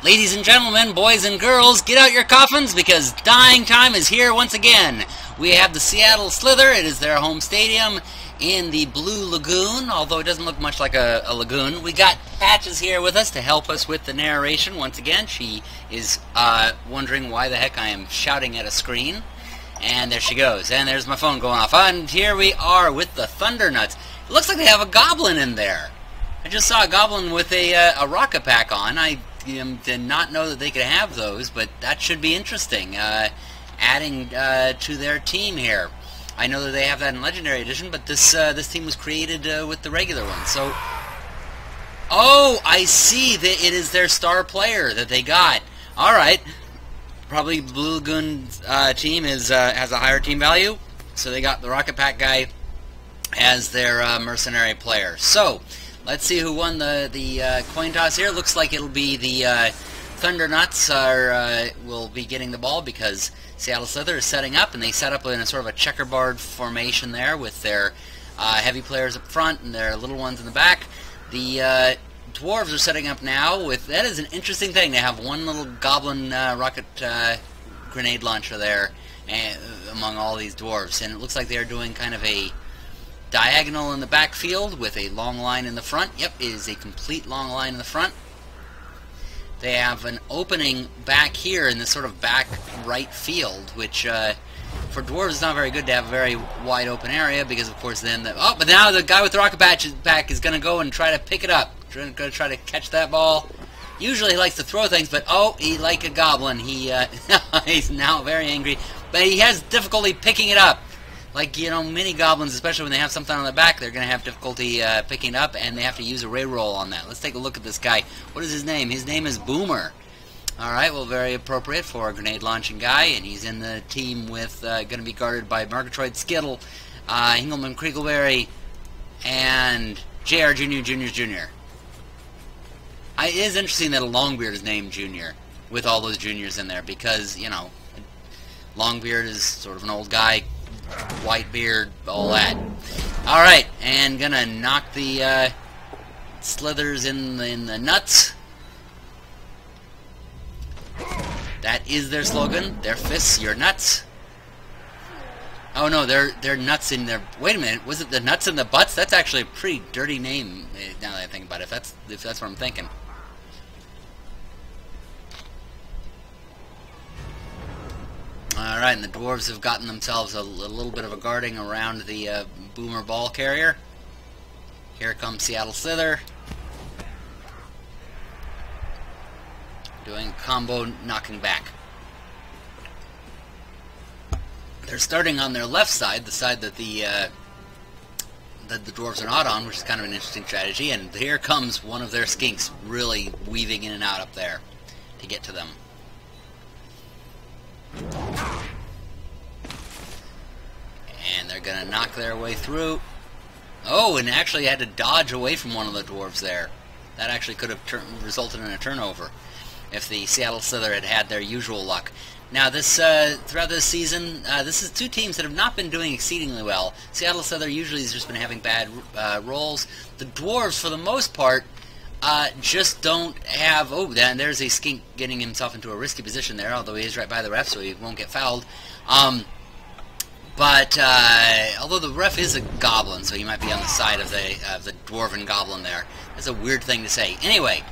Ladies and gentlemen, boys and girls, get out your coffins because dying time is here once again. We have the Seattle Slither. It is their home stadium in the Blue Lagoon, although it doesn't look much like a lagoon. We got Patches here with us to help us with the narration once again. She is wondering why the heck I am shouting at a screen. And there she goes. And there's my phone going off. And here we are with the Thunder Nutz. It looks like they have a goblin in there. I just saw a goblin with a rocket pack on. I did not know that they could have those, but that should be interesting. Adding to their team here. I know that they have that in Legendary Edition, but this team was created with the regular one. So, oh, I see that it is their star player that they got. All right, probably Blue Lagoon team has a higher team value, so they got the Rocket Pack guy as their mercenary player. So, let's see who won the coin toss here. Looks like it'll be the Thunder Nutz will be getting the ball because Seattle Slither is setting up, and they set up in a sort of a checkerboard formation there with their heavy players up front and their little ones in the back. The Dwarves are setting up now with, that is an interesting thing, they have one little goblin rocket grenade launcher there among all these Dwarves, and it looks like they're doing kind of a diagonal in the backfield with a long line in the front. Yep, it is a complete long line in the front. They have an opening back here in this sort of back right field, which for Dwarves is not very good to have a very wide open area because, of course, then but now the guy with the rocket pack is going to go and try to pick it up. Going to try to catch that ball. Usually he likes to throw things, but he like a goblin. He he's now very angry, but he has difficulty picking it up. Like, you know, mini goblins, especially when they have something on their back, they're going to have difficulty picking it up, and they have to use a reroll on that. Let's take a look at this guy. What is his name? His name is Boomer. Alright, well, very appropriate for a grenade-launching guy, and he's in the team with, going to be guarded by Murgatroyd Skittle, Hingelman Kriegleberry, and J.R. Jr. It is interesting that a Longbeard is named Junior, with all those juniors in there, because, you know, Longbeard is sort of an old guy, white beard, all that. Alright, and gonna knock the Slithers in the nuts. That is their slogan. Their fists, your nuts. Oh no, they're nuts in their... Wait a minute, was it the nuts in the butts? That's actually a pretty dirty name, now that I think about it, if that's what I'm thinking. Alright, and the Dwarves have gotten themselves a little bit of a guarding around the Boomer ball carrier. Here comes Seattle Slither. Doing combo knocking back. They're starting on their left side, the side that the Dwarves are not on, which is kind of an interesting strategy, and here comes one of their skinks really weaving in and out up there to get to them. And they're going to knock their way through. Oh, and actually had to dodge away from one of the Dwarves there. That actually could have resulted in a turnover if the Seattle Slither had had their usual luck. Now, this throughout this season, this is two teams that have not been doing exceedingly well. Seattle Slither usually has just been having bad rolls. The Dwarves, for the most part, just don't have... Oh, there's a skink getting himself into a risky position there, although he is right by the ref, so he won't get fouled. But although the ref is a goblin, so he might be on the side of the dwarven goblin there. That's a weird thing to say. Anyway,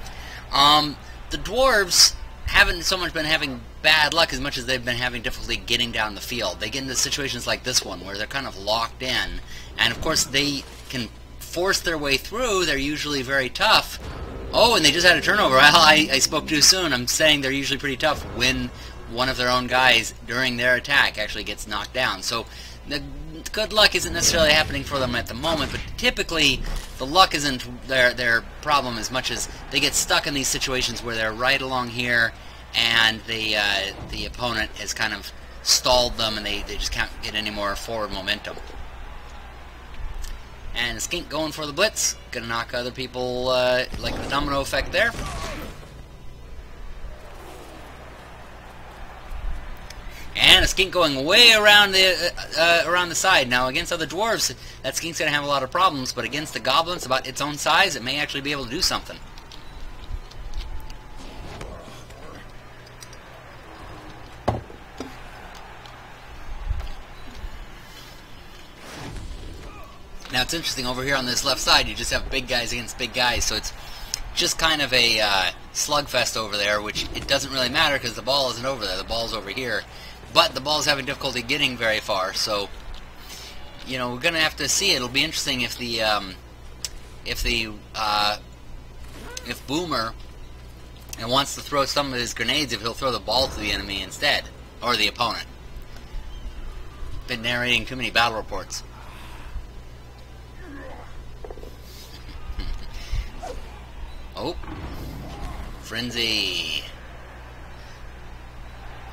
the Dwarves haven't so much been having bad luck as much as they've been having difficulty getting down the field. They get into situations like this one where they're kind of locked in, and of course they can force their way through. They're usually very tough. Oh, and they just had a turnover. Well, I spoke too soon. I'm saying they're usually pretty tough when one of their own guys during their attack actually gets knocked down. So the good luck isn't necessarily happening for them at the moment, but typically the luck isn't their problem as much as they get stuck in these situations where they're right along here and the opponent has kind of stalled them and they just can't get any more forward momentum. And the skink going for the blitz, gonna knock other people like the domino effect there. And a skink going way around the side. Now against other dwarves, that skink's gonna have a lot of problems, but against the goblins about its own size, it may actually be able to do something. Now it's interesting, over here on this left side you just have big guys against big guys, so it's just kind of a slugfest over there, which it doesn't really matter because the ball isn't over there, the ball's over here. But the ball's having difficulty getting very far, so you know, we're gonna have to see. It'll be interesting if Boomer wants to throw some of his grenades, if he'll throw the ball to the enemy instead, or the opponent. Been narrating too many battle reports. Oh, frenzy.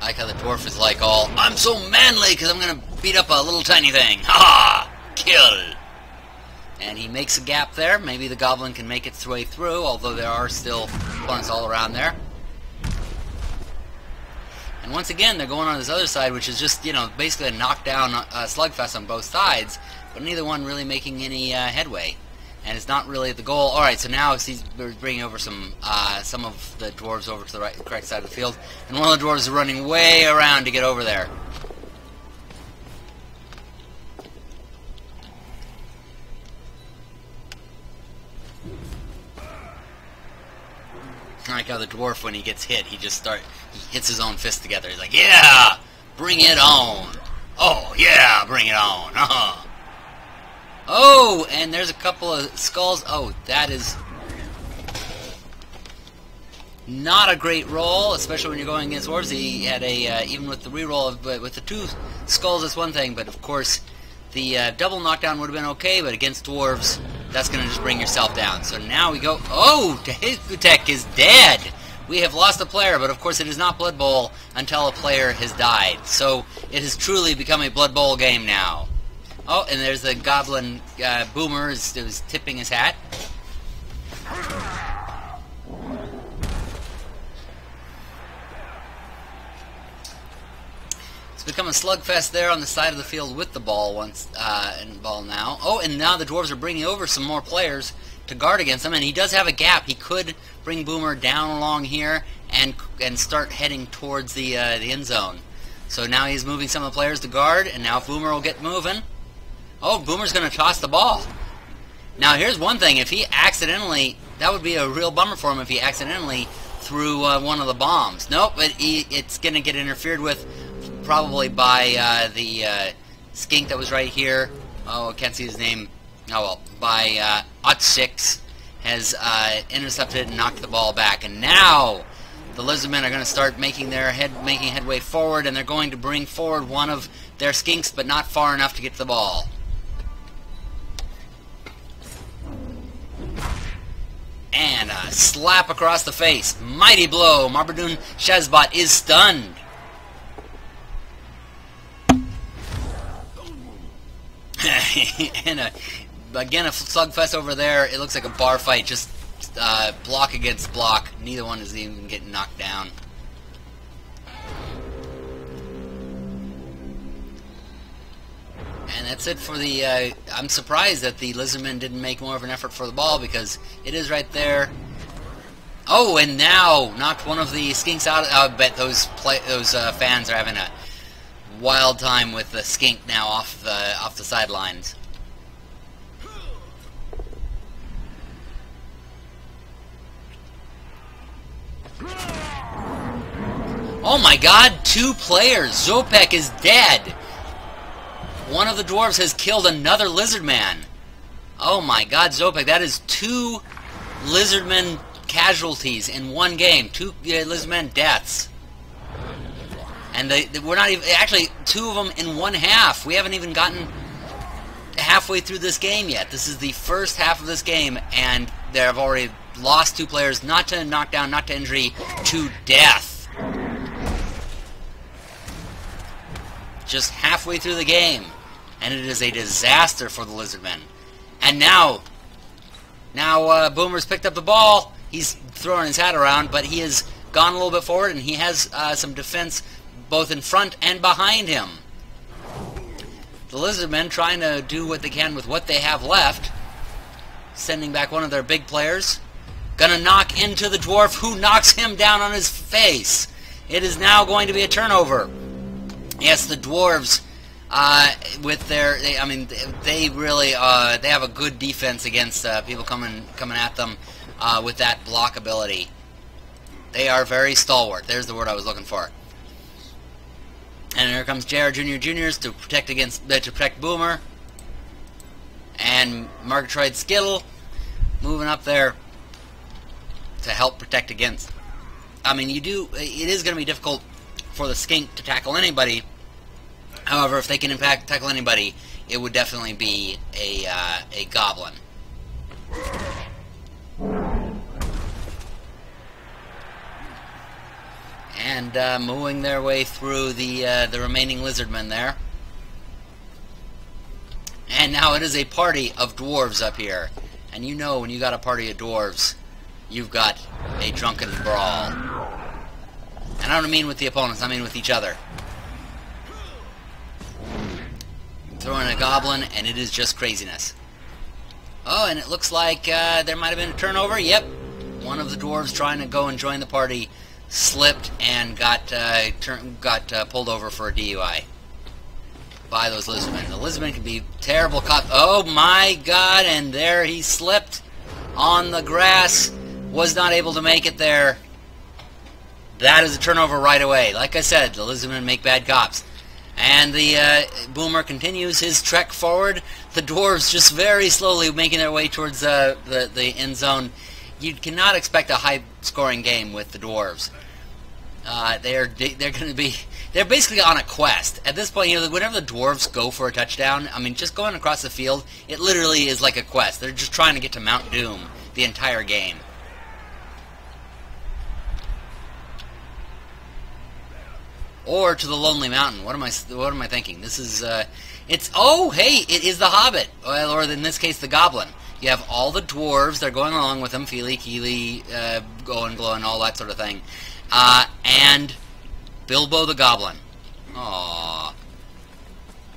I like how the dwarf is like all, I'm so manly because I'm going to beat up a little tiny thing. Ha! Kill! And he makes a gap there. Maybe the goblin can make its way through, although there are still opponents all around there. And once again, they're going on this other side, which is just, you know, basically a knockdown slugfest on both sides, but neither one really making any headway. And it's not really the goal. Alright, so now he's bringing over some of the dwarves over to the correct side of the field, and one of the dwarves is running way around to get over there. I like how the dwarf, when he gets hit, he hits his own fist together. He's like, yeah, bring it on. Oh, yeah, bring it on. Oh, and there's a couple of skulls. Oh, that is not a great roll, especially when you're going against dwarves. He had a, even with the reroll, with the 2 skulls, that's one thing, but of course, the double knockdown would have been okay, but against dwarves, that's going to just bring yourself down. So now we go, oh, Tehutek is dead! We have lost a player, but of course it is not Blood Bowl until a player has died. So it has truly become a Blood Bowl game now. Oh, and there's the goblin Boomer who's tipping his hat. It's become a slugfest there on the side of the field with the ball ball now. Oh, and now the dwarves are bringing over some more players to guard against them, and he does have a gap. He could bring Boomer down along here and start heading towards the end zone. So now he's moving some of the players to guard, and now Boomer will get moving. Oh, Boomer's going to toss the ball. Now, here's one thing. If he accidentally, that would be a real bummer for him if he accidentally threw one of the bombs. Nope, but it's going to get interfered with probably by the skink that was right here. Oh, I can't see his name. Oh, well, by Ot6 has intercepted and knocked the ball back. And now the Lizardmen are going to start making headway forward, and they're going to bring forward one of their skinks, but not far enough to get to the ball. And a slap across the face. Mighty blow. Marbadun Shazbot is stunned. And again, a slugfest over there. It looks like a bar fight. Just block against block. Neither one is even getting knocked down. And that's it for the... I'm surprised that the Lizardmen didn't make more of an effort for the ball, because it is right there. Oh, and now knocked one of the skinks out. I bet those fans are having a wild time with the skink now off the sidelines. Oh my God! 2 players. Zopek is dead. One of the dwarves has killed another Lizardman. Oh my God, Zopek, that is 2 Lizardmen casualties in one game. 2 Lizardmen deaths. And we're not even... Actually, 2 of them in one half. We haven't even gotten halfway through this game yet. This is the first half of this game, and they have already lost 2 players, not to knockdown, not to injury, to death. Just halfway through the game. And it is a disaster for the Lizardmen. And now Boomer's picked up the ball. He's throwing his hat around, but he has gone a little bit forward, and he has some defense both in front and behind him. The Lizardmen trying to do what they can with what they have left. Sending back one of their big players. Gonna knock into the dwarf, who knocks him down on his face. It is now going to be a turnover. Yes, the dwarves with their, I mean, they really they have a good defense against people coming at them with that block ability. They are very stalwart. There's the word I was looking for. And here comes JR Juniors to protect Boomer. And Murgatroyd Skittle moving up there to help protect against. I mean, it is going to be difficult for the skink to tackle anybody. However, if they can tackle anybody, it would definitely be a goblin. And mooing their way through the remaining lizardmen there. And now it is a party of dwarves up here. And you know when you got a party of dwarves, you've got a drunken brawl. And I don't mean with the opponents, I mean with each other. Throw in a goblin, and it is just craziness. Oh, and it looks like there might have been a turnover. Yep. One of the dwarves trying to go and join the party slipped and got pulled over for a DUI by those lizardmen. The lizardmen can be terrible cops. Oh my god, and there he slipped on the grass. Was not able to make it there. That is a turnover right away. Like I said, the lizardmen make bad cops. And the Boomer continues his trek forward. The dwarves just very slowly making their way towards the end zone. You cannot expect a high-scoring game with the dwarves. They're basically on a quest at this point. You know, whenever the dwarves go for a touchdown, I mean, just going across the field, it literally is like a quest. They're just trying to get to Mount Doom the entire game. Or to the Lonely Mountain. What am I thinking? This is it is the Hobbit, or in this case the Goblin. You have all the dwarves, they're going along with them, Feely, Keely, glowing, all that sort of thing. And Bilbo the Goblin. Aww.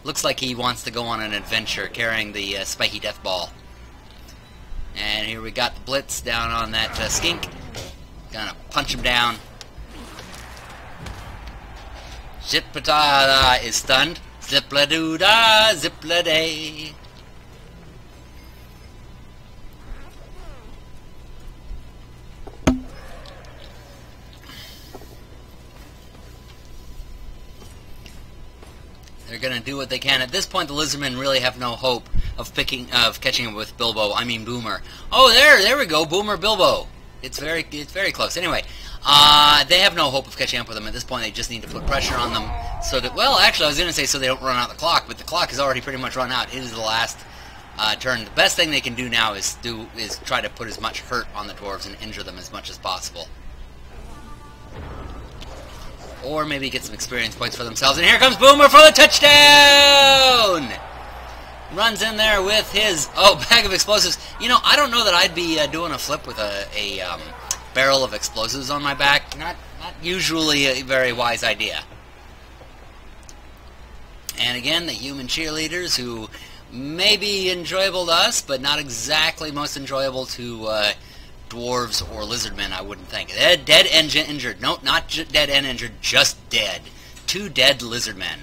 Looks like he wants to go on an adventure carrying the spiky death ball. And here we got the blitz down on that skink. Gonna punch him down. Zip-a-da-da is stunned. Zip-la-doo-da, zip-la-day. They're gonna do what they can. At this point, the lizardmen really have no hope of catching up with Bilbo. I mean Boomer. Oh, there we go. Boomer Bilbo. It's very close. Anyway, they have no hope of catching up with them at this point. They just need to put pressure on them so that, well, actually, I was going to say so they don't run out the clock, but the clock is already pretty much run out. It is the last turn. The best thing they can do now is try to put as much hurt on the dwarves and injure them as much as possible. Or maybe get some experience points for themselves. And here comes Boomer for the touchdown! Runs in there with his, bag of explosives. You know, I don't know that I'd be doing a flip with a barrel of explosives on my back. Not usually a very wise idea. And again, the human cheerleaders, who may be enjoyable to us, but not exactly most enjoyable to dwarves or lizardmen, I wouldn't think. Dead and injured. No, not dead and injured, just dead. 2 dead lizardmen.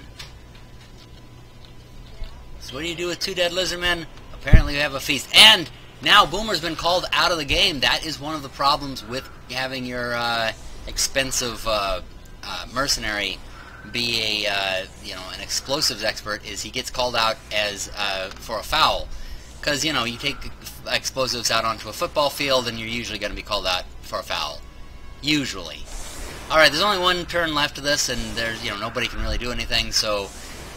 So what do you do with 2 dead lizardmen? Apparently you have a feast. And now Boomer's been called out of the game. That is one of the problems with having your expensive mercenary be an explosives expert, is he gets called out as for a foul. Because, you know, you take explosives out onto a football field and you're usually going to be called out for a foul. Usually. Alright, there's only 1 turn left of this, and there's, nobody can really do anything, so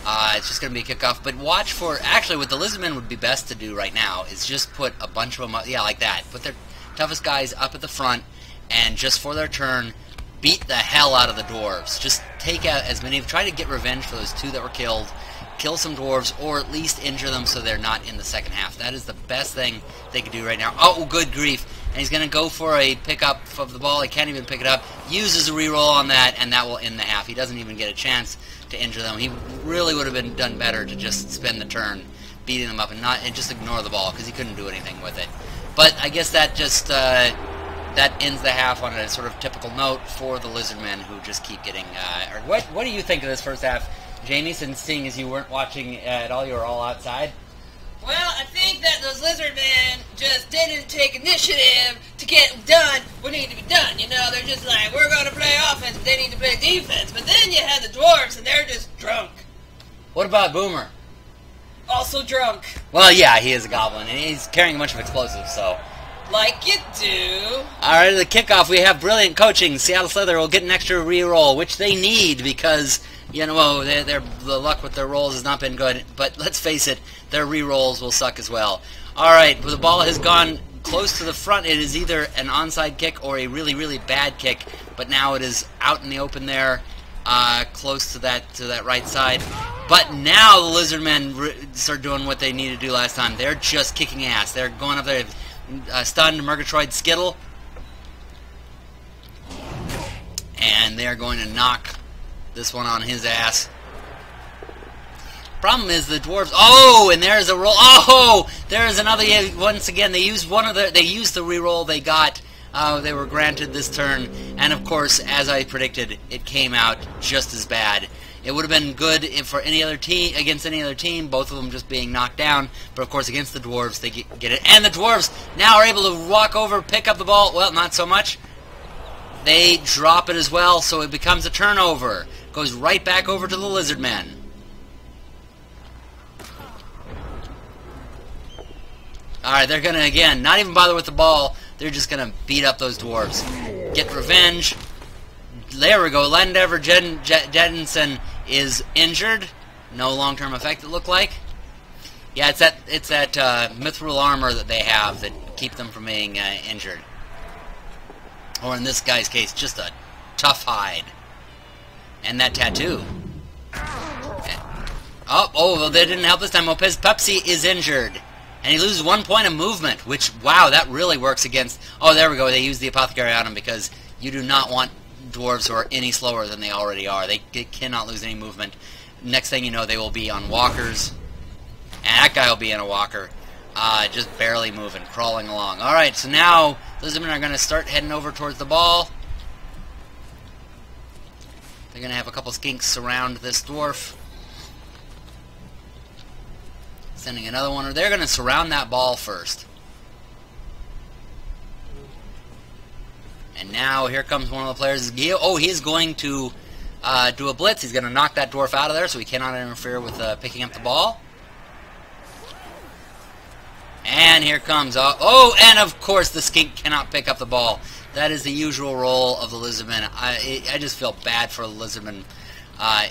it's just going to be a kickoff. But watch for, actually, what the lizardmen would be best to do right now is just put a bunch of them up, like that. Put their toughest guys up at the front, and just for their turn, beat the hell out of the dwarves. Just take out as many, try to get revenge for those 2 that were killed, kill some dwarves, or at least injure them so they're not in the second half. That is the best thing they can do right now. Oh, good grief. And he's going to go for a pickup of the ball. He can't even pick it up. Uses a reroll on that, and that will end the half. He doesn't even get a chance to injure them. He really would have done better to just spend the turn beating them up and just ignore the ball, because he couldn't do anything with it. But I guess that just that ends the half on a sort of typical note for the lizardmen, who just keep getting. What do you think of this first half? Jamie, since seeing as you weren't watching at all, you were all outside? Well, I think that those Lizardmen just didn't take initiative to get done what needed to be done. You know, they're just like, we're going to play offense, but they need to play defense. But then you had the Dwarves, and they're just drunk. What about Boomer? Also drunk. Well, yeah, he is a goblin, and he's carrying a bunch of explosives, so... Like you do. Alright, at the kickoff, we have brilliant coaching. Seattle Slither will get an extra re-roll, which they need because, you know, the luck with their rolls has not been good. But let's face it, their re-rolls will suck as well. Alright, the ball has gone close to the front. It is either an onside kick or a really, really bad kick. But now it is out in the open there, close to that right side. But now the Lizardmen start doing what they needed to do last time. They're just kicking ass. They're going up there... stunned Murgatroyd Skittle, and they're going to knock this one on his ass. Problem is the Dwarves. Oh, and there's a roll. Oh, there's another. Once again, they used the reroll they got. They were granted this turn, and of course, as I predicted, it came out just as bad. It would have been good for any other team, against any other team, both of them just being knocked down. But of course, against the Dwarves, they get it. And the Dwarves now are able to walk over, pick up the ball. Well, not so much. They drop it as well, so it becomes a turnover. Goes right back over to the Lizardmen. Alright, they're going to, again, not even bother with the ball. They're just going to beat up those Dwarves. Get revenge. There we go. Lendever Jedinson is injured. No long-term effect, it looked like. Yeah, it's that mithril armor that they have that keep them from being injured. Or in this guy's case, just a tough hide. And that tattoo. Oh, well, that didn't help this time. Opez Pepsi is injured. And he loses 1 point of movement, which, wow, that really works against... Oh, there we go. They used the Apothecary on him because you do not want Dwarves who are any slower than they already are. They cannot lose any movement. Next thing you know, they will be on walkers. And that guy will be in a walker. Just barely moving, crawling along. Alright, so now Lizardmen are going to start heading over towards the ball. They're going to have a couple skinks surround this dwarf. Sending another one. Or they're going to surround that ball first. And now here comes one of the players. Oh, he is going to do a blitz. He's going to knock that dwarf out of there so he cannot interfere with picking up the ball. And here comes... oh, and of course the skink cannot pick up the ball. That is the usual role of the Lizardmen. I just feel bad for the Lizardmen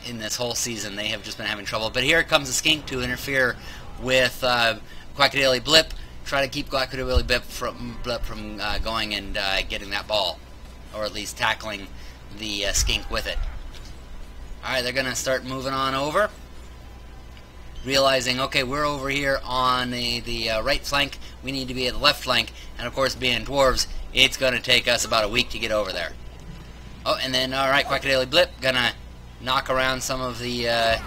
in this whole season. They have just been having trouble. But here comes the skink to interfere with Quackadilly Blip. Try to keep Quackadilly Blip from going and getting that ball. Or at least tackling the skink with it. Alright, they're going to start moving on over. Realizing, okay, we're over here on the right flank. We need to be at the left flank. And of course, being dwarves, it's going to take us about a week to get over there. Oh, and then, alright, Quackadilly Blip going to knock around some of the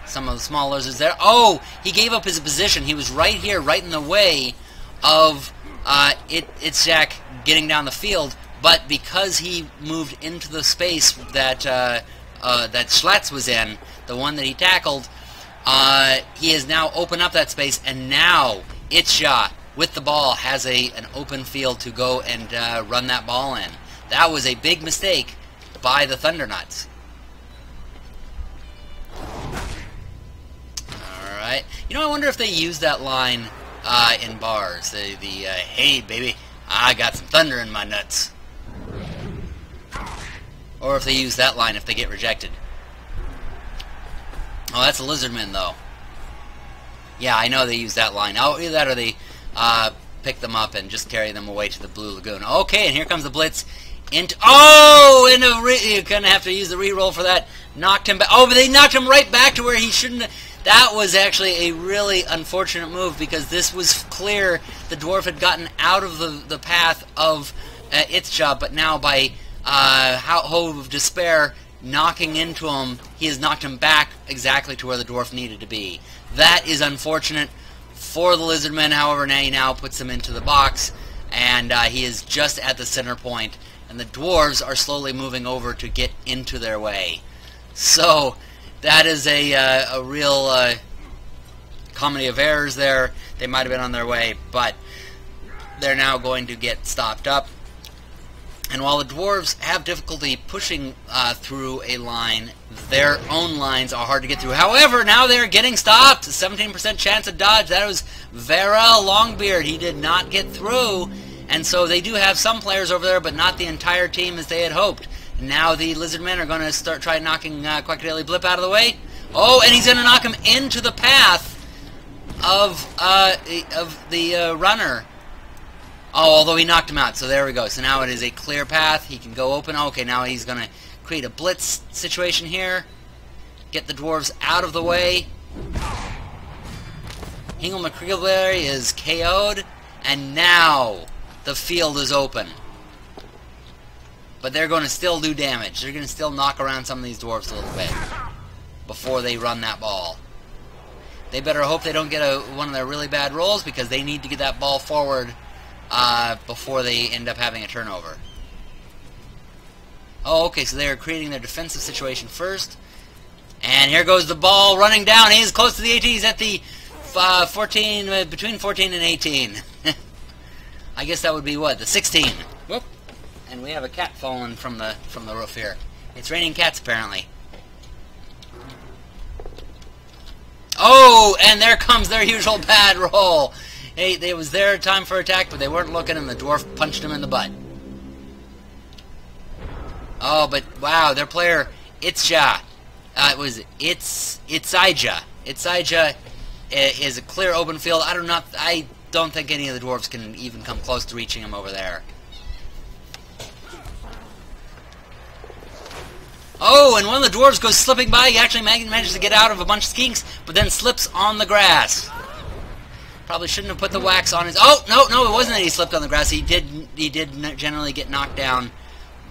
small lizards there. Oh, he gave up his position. He was right here, right in the way of it's Jack getting down the field. But because he moved into the space that that Schlatz was in, the one that he tackled, he has now opened up that space, and now Itcha, with the ball, has an open field to go and run that ball in. That was a big mistake by the Thundernuts. Alright. You know, I wonder if they use that line in bars. Hey, baby, I got some thunder in my nuts. Or if they use that line if they get rejected. Oh, that's a Lizardman, though. Yeah, I know they use that line. Oh, either that or they pick them up and just carry them away to the Blue Lagoon. Okay, and here comes the blitz. Oh, you're going to have to use the reroll for that. Knocked him back. Oh, but they knocked him right back to where he shouldn't have. That was actually a really unfortunate move because this was clear. The dwarf had gotten out of the path of its job, but now by Hove of Despair knocking into him, he has knocked him back exactly to where the dwarf needed to be. That is unfortunate for the Lizardmen. However, now he now puts him into the box, and he is just at the center point, and the dwarves are slowly moving over to get into their way. So that is a real comedy of errors there. They might have been on their way, but they're now going to get stopped up. And while the Dwarves have difficulty pushing through a line, their own lines are hard to get through. However, now they're getting stopped. 17% chance of dodge. That was Vera Longbeard. He did not get through. And so they do have some players over there, but not the entire team as they had hoped. Now the Lizardmen are going to try knocking Quackadilly Blip out of the way. Oh, and he's going to knock him into the path of the runner. Oh, although he knocked him out, so there we go. So now it is a clear path. He can go open. Okay, now he's going to create a blitz situation here. Get the Dwarves out of the way. Hingle McCreelberry is KO'd. And now the field is open. But they're going to still do damage. They're going to still knock around some of these Dwarves a little bit before they run that ball. They better hope they don't get one of their really bad rolls, because they need to get that ball forward before they end up having a turnover. Oh, okay, so they're creating their defensive situation first. And here goes the ball running down. He's close to the 18. He's at the 14, between 14 and 18. I guess that would be what? The 16. Whoop. And we have a cat falling from the roof here. It's raining cats, apparently. Oh, and there comes their usual bad roll. Hey, it was their time for attack, but they weren't looking, and the dwarf punched him in the butt. Oh, but wow, their player Itzja, Itzija is a clear open field. I don't think any of the dwarves can even come close to reaching him over there. Oh, and one of the dwarves goes slipping by. He actually manages to get out of a bunch of skinks, but then slips on the grass. Probably shouldn't have put the wax on his... Oh, no, it wasn't that he slipped on the grass. He did generally get knocked down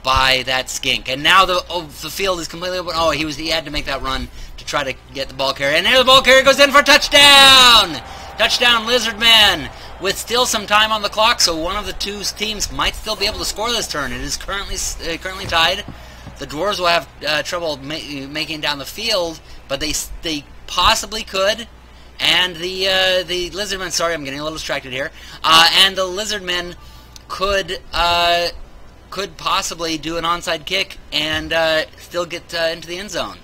by that skink. And now the field is completely open. Oh, he had to make that run to try to get the ball carrier. And there the ball carrier goes in for a touchdown! Touchdown, Lizardmen! With still some time on the clock, so one of the two teams might still be able to score this turn. It is currently tied. The Dwarves will have trouble making it down the field, but they possibly could. And the Lizardmen, sorry, I'm getting a little distracted here. And the Lizardmen could possibly do an onside kick and still get into the end zone.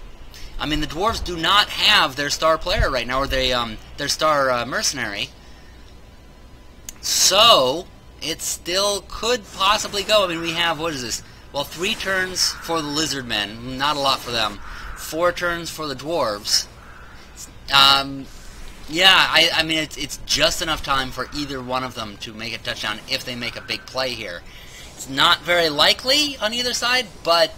I mean, the Dwarves do not have their star player right now, or their star mercenary. So it still could possibly go. I mean, we have, what is this? Well, 3 turns for the Lizardmen, not a lot for them. 4 turns for the Dwarves. Yeah, I mean, it's just enough time for either one of them to make a touchdown if they make a big play here. It's not very likely on either side, but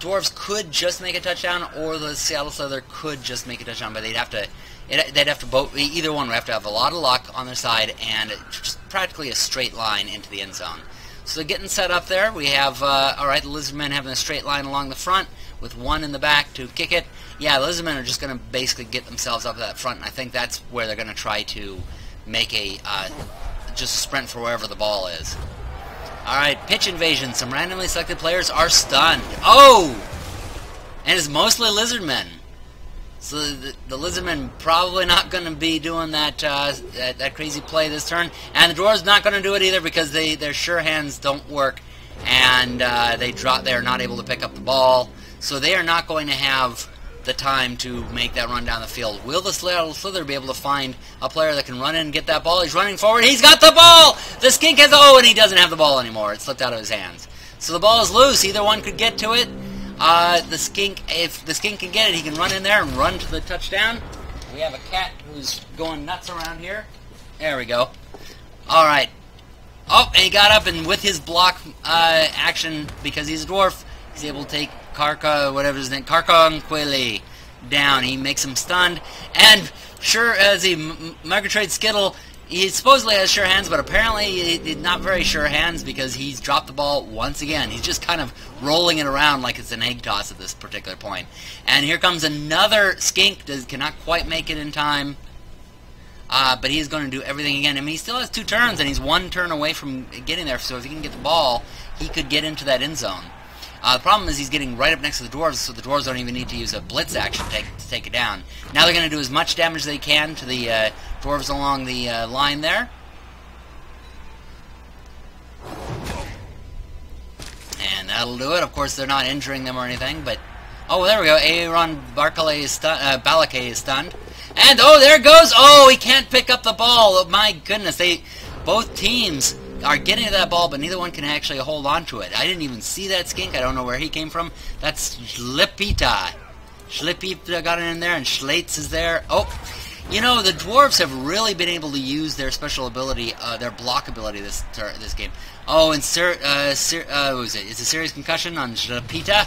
Dwarves could just make a touchdown, or the Seattle Slither could just make a touchdown, but they'd have to both, either one would have to have a lot of luck on their side and just practically a straight line into the end zone. So getting set up there, we have, alright, the Lizardmen having a straight line along the front with 1 in the back to kick it. Yeah, the Lizardmen are just going to basically get themselves up to that front, and I think that's where they're going to try to make just sprint for wherever the ball is. Alright, pitch invasion. Some randomly selected players are stunned. Oh! And it's mostly Lizardmen. So the Lizardmen probably not going to be doing that crazy play this turn. And the Dwarves not going to do it either, because their sure hands don't work. And they're not able to pick up the ball. So they are not going to have the time to make that run down the field. Will the Slither be able to find a player that can run in and get that ball? He's running forward. He's got the ball! The skink has... Oh, and he doesn't have the ball anymore. It slipped out of his hands. So the ball is loose. Either one could get to it. The skink, if the skink can get it, he can run in there and run to the touchdown. We have a cat who's going nuts around here. There we go. Alright. Oh, and he got up, and with his block action, because he's a dwarf, he's able to take Karkonquili down. He makes him stunned, and sure as Margaret Skittle, he supposedly has sure hands, but apparently he's not very sure hands, because he's dropped the ball once again. He's just kind of rolling it around like it's an egg toss at this particular point. And here comes another skink that cannot quite make it in time, but he's going to do everything again. I mean, he still has 2 turns, and he's 1 turn away from getting there, so if he can get the ball, he could get into that end zone. The problem is he's getting right up next to the Dwarves, so the Dwarves don't even need to use a blitz action to take it down. Now they're going to do as much damage as they can to the Dwarves along the line there. And that'll do it. Of course, they're not injuring them or anything, but... Oh, there we go. Aaron Balake is stunned. And, oh, there it goes! Oh, he can't pick up the ball! Oh, my goodness, both teams are getting to that ball, but neither one can actually hold on to it. I didn't even see that skink. I don't know where he came from. That's Schlipita. Schlipita got it in there, and Schlates is there. Oh, you know, the Dwarves have really been able to use their special ability, their block ability this game. Oh, and what was it? It's a serious concussion on Schlipita.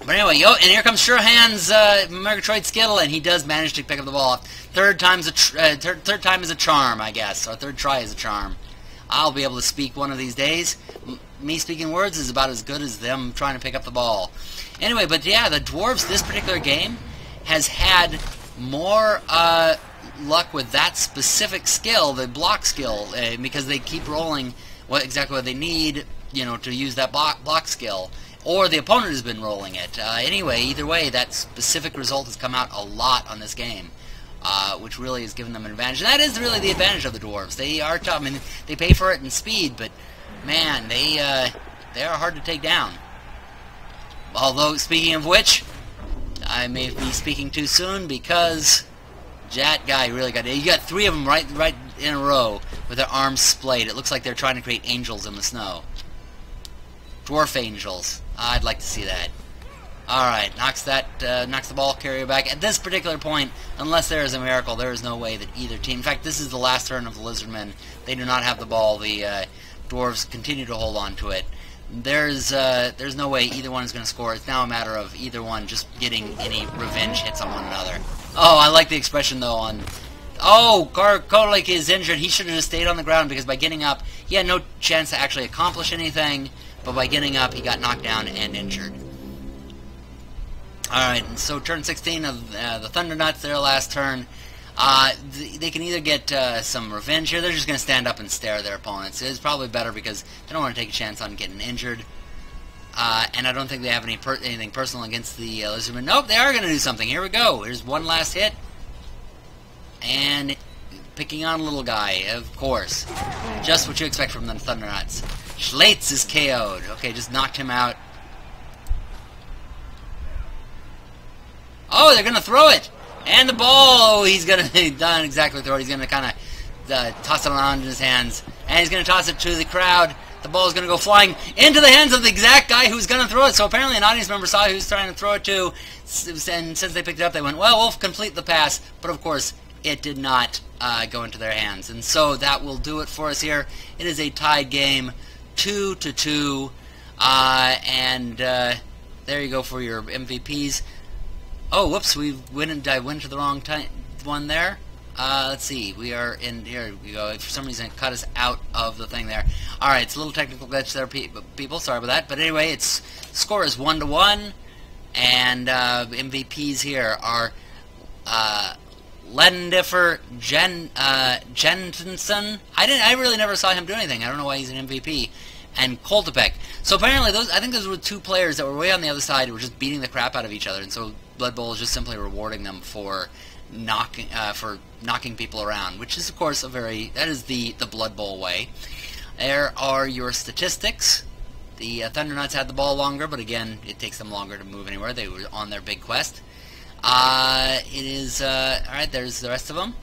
But anyway, and here comes Surehand's Murgatroyd Skittle, and he does manage to pick up the ball. Third time is a charm, I guess, or third try is a charm. I'll be able to speak one of these days. Me speaking words is about as good as them trying to pick up the ball. Anyway, but yeah, the Dwarves, this particular game, has had more luck with that specific skill, the block skill, because they keep rolling exactly what they need, you know, to use that block skill. Or the opponent has been rolling it. Anyway, either way, that specific result has come out a lot on this game, which really has given them an advantage. And that is really the advantage of the Dwarves. They are tough. I mean, they pay for it in speed, but man, they are hard to take down. Although, speaking of which, I may be speaking too soon because that guy really got it. You got three of them right in a row with their arms splayed. It looks like they're trying to create angels in the snow. Dwarf angels. I'd like to see that. Alright, knocks the ball carrier back. At this particular point, unless there is a miracle, there is no way that either team... In fact, this is the last turn of the Lizardmen. They do not have the ball. The Dwarves continue to hold on to it. There's no way either one is going to score. It's now a matter of either one just getting any revenge hits on one another. Oh, I like the expression, though, on... Oh, Kolik is injured. He should have just stayed on the ground because by getting up, he had no chance to actually accomplish anything. But by getting up, he got knocked down and injured. Alright, and so turn 16 of the Thunder Nutz, their last turn. They can either get some revenge here. They're just going to stand up and stare at their opponents. It's probably better because they don't want to take a chance on getting injured. And I don't think they have anything personal against the Lizardmen. Nope, they are going to do something. Here we go. Here's one last hit. And picking on a little guy, of course. Just what you expect from the Thunder Nutz. Schlates is KO'd. Okay, just knocked him out. Oh, they're going to throw it. And the ball, he's going to not exactly throw it. He's going to kind of toss it around in his hands. And he's going to toss it to the crowd. The ball is going to go flying into the hands of the exact guy who's going to throw it. So apparently an audience member saw who was trying to throw it to. And since they picked it up, they went, well, we'll complete the pass. But of course, it did not go into their hands. And so that will do it for us here. It is a tied game. 2-2, and there you go for your MVPs. Oh, whoops, I went to the wrong one there. Let's see, we are in, here we go. For some reason it cut us out of the thing there. Alright, it's a little technical glitch there, people, sorry about that. But anyway, its score is 1-1, and MVPs here are Lendifer Jensen. I really never saw him do anything. I don't know why he's an MVP. And Koltepek. So apparently, I think those were two players that were way on the other side who were just beating the crap out of each other. And so Blood Bowl is just simply rewarding them for knocking people around, which is of course that is the Blood Bowl way. There are your statistics. The Thunder Nutz had the ball longer, but again, it takes them longer to move anywhere. They were on their big quest. It is, alright, there's the rest of them.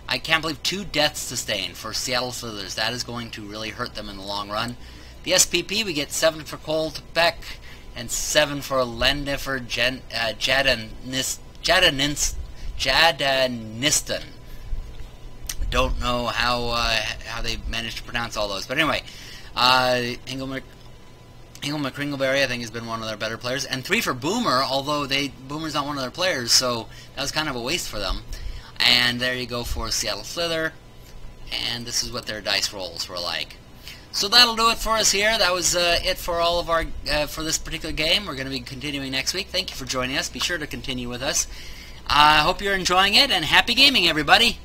I can't believe 2 deaths sustained for Seattle Slithers. That is going to really hurt them in the long run. The SPP, we get 7 for Koltepek and 7 for Lendifer Jadaniston. Don't know how they managed to pronounce all those. But anyway, Engelmer Kringleberry, I think, has been one of their better players. And 3 for Boomer, although Boomer's not one of their players, so that was kind of a waste for them. And there you go for Seattle Slither. And this is what their dice rolls were like. So that'll do it for us here. That was it for all of our for this particular game. We're going to be continuing next week. Thank you for joining us. Be sure to continue with us. I hope you're enjoying it, and happy gaming, everybody.